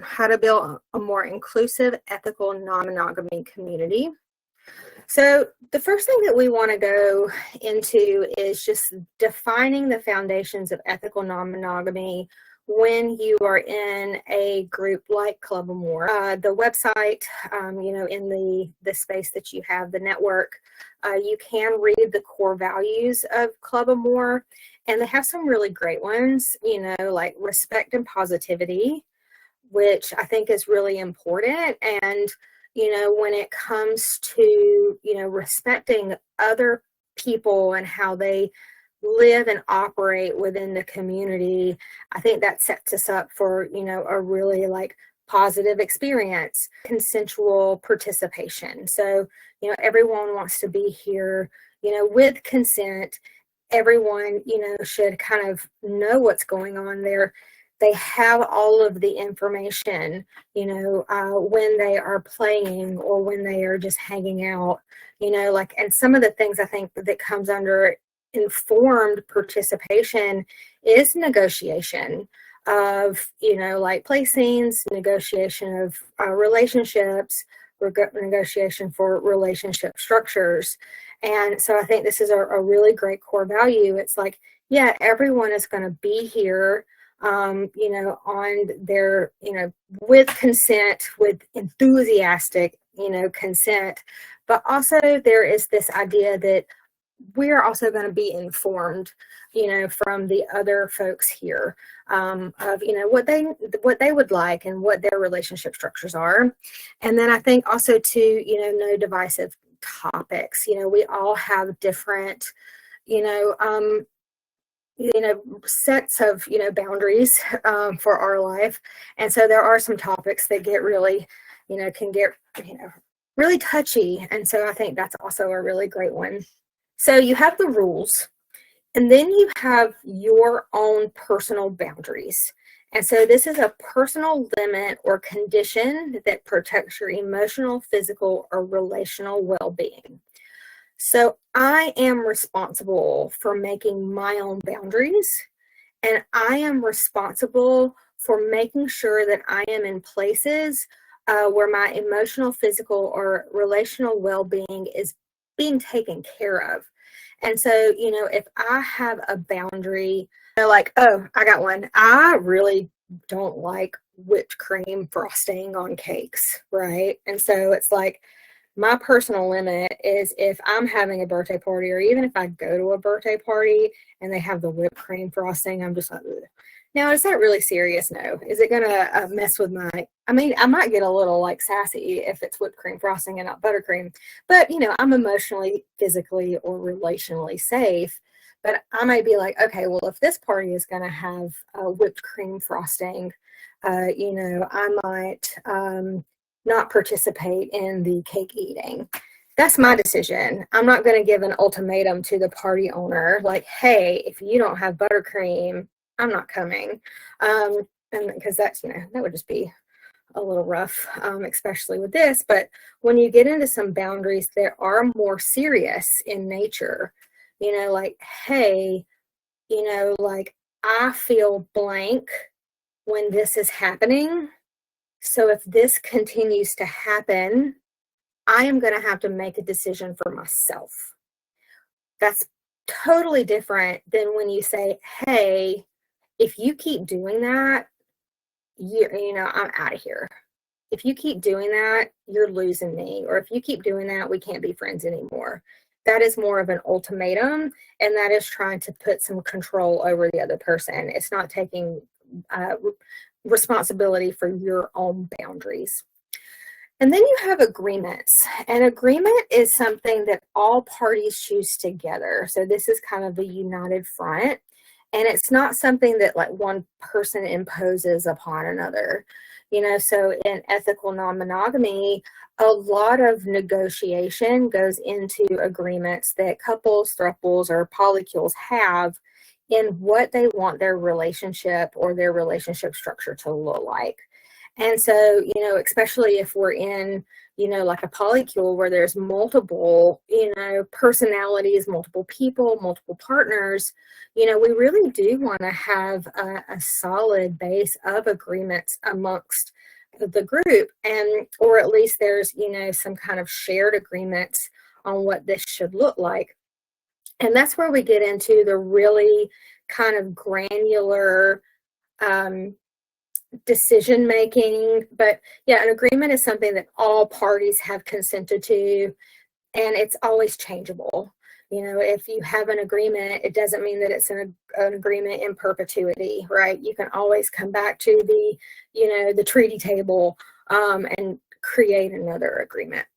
how to build a more inclusive, ethical, non-monogamy community. So the first thing that we want to go into is just defining the foundations of ethical non-monogamy when you are in a group like Club Amore. The website, in the space that you have, the network, you can read the core values of Club Amore, and they have some really great ones, like respect and positivity, which I think is really important. And when it comes to, respecting other people and how they live and operate within the community, I think that sets us up for, a really positive experience. Consensual participation. So, everyone wants to be here, with consent. Everyone, should kind of know what's going on there. They have all of the information, when they are playing or when they are just hanging out, and some of the things I think that comes under informed participation is negotiation of, play scenes, negotiation of relationships, negotiation for relationship structures. And so I think this is a really great core value. It's like, yeah, everyone is going to be here, on their, with consent, with enthusiastic, consent. But also there is this idea that we're also going to be informed, from the other folks here, of, what they would like and what their relationship structures are. And then I think also too, no divisive topics. We all have different, sets of, boundaries for our life. And so there are some topics that get really, can get, really touchy. And so I think that's also a really great one. So you have the rules, and then you have your own personal boundaries. And so this is a personal limit or condition that protects your emotional, physical, or relational well-being. So I am responsible for making my own boundaries, and I am responsible for making sure that I am in places where my emotional, physical, or relational well-being is being taken care of. And so, if I have a boundary, like, oh, I got one. I really don't like whipped cream frosting on cakes, right? And so it's like, my personal limit is if I'm having a birthday party, or even if I go to a birthday party and they have the whipped cream frosting, I'm just like, ugh. Now, is that really serious? No. Is it going to mess with I might get a little sassy if it's whipped cream frosting and not buttercream, but I'm emotionally, physically, or relationally safe. But I might be like, okay, well, if this party is going to have whipped cream frosting, I might not participate in the cake eating. That's my decision. I'm not going to give an ultimatum to the party owner, like, hey, if you don't have buttercream, I'm not coming. And because that's, that would just be a little rough, especially with this. But when you get into some boundaries that are more serious in nature, like, hey, I feel blank when this is happening. So if this continues to happen, I am going to have to make a decision for myself. That's totally different than when you say, hey, if you keep doing that, I'm out of here. If you keep doing that, you're losing me. Or if you keep doing that, we can't be friends anymore. That is more of an ultimatum, and that is trying to put some control over the other person. It's not taking responsibility for your own boundaries. And then you have agreements. An agreement is something that all parties choose together. So this is kind of a united front. And it's not something that one person imposes upon another. So in ethical non-monogamy, a lot of negotiation goes into agreements that couples, throuples, or polycules have in what they want their relationship or their relationship structure to look like. And so, especially if we're in, like a polycule where there's multiple, personalities, multiple people, multiple partners, we really do want to have a solid base of agreements amongst the group, or at least there's, some kind of shared agreements on what this should look like. And that's where we get into the really kind of granular decision making. But yeah, an agreement is something that all parties have consented to, and it's always changeable. If you have an agreement, it doesn't mean that it's an agreement in perpetuity, right? You can always come back to the treaty table and create another agreement.